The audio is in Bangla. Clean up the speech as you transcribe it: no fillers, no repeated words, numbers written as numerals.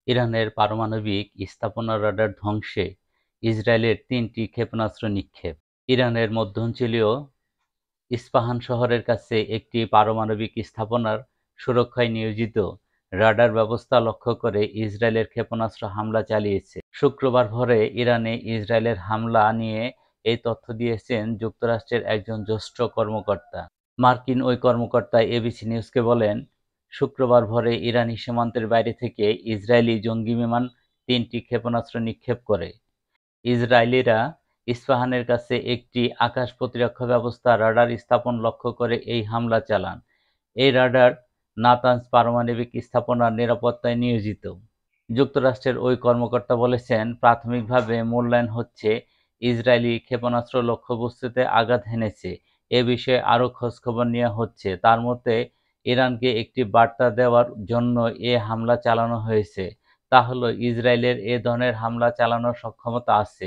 ইরানের পারমাণবিক স্থাপনা রাডার ধ্বংসে ইসরায়েলের ৩টি ক্ষেপণাস্ত্র নিক্ষেপ। ইরানের মধ্যাঞ্চলীয় ইস্পাহান শহরের কাছে একটি পারমাণবিক স্থাপনার সুরক্ষায় নিয়োজিত রাডার ব্যবস্থা লক্ষ্য করে ইসরায়েলের ক্ষেপণাস্ত্র হামলা চালিয়েছে। শুক্রবার ভোরে ইরানে ইসরায়েলের হামলা নিয়ে এই তথ্য দিয়েছেন যুক্তরাষ্ট্রের একজন জ্যেষ্ঠ কর্মকর্তা। মার্কিন ওই কর্মকর্তা এবিসি নিউজকে বলেন, শুক্রবার ভোরে ইরানি সীমান্তের বাইরে থেকে ইসরায়েলি জঙ্গি বিমান ৩টি ক্ষেপণাস্ত্র নিক্ষেপ করে। ইসরায়েলিরা ইস্পাহানের কাছে একটি আকাশ প্রতিরক্ষা ব্যবস্থা রাডার স্থাপন লক্ষ্য করে এই হামলা চালান। এই রাডার নাতানজ পারমাণবিক স্থাপনার নিরাপত্তায় নিয়োজিত। যুক্তরাষ্ট্রের ওই কর্মকর্তা বলেছেন, প্রাথমিকভাবে মূল্যায়ন হচ্ছে ইসরায়েলি ক্ষেপণাস্ত্র লক্ষ্যবস্তুতে আঘাত হেনেছে। এ বিষয়ে আরও খোঁজখবর নেওয়া হচ্ছে। তার মতে, ইরানকে একটি বার্তা দেওয়ার জন্য এ হামলা চালানো হয়েছে। তা হলো, ইসরায়েলের এ ধরনের হামলা চালানোর সক্ষমতা আছে।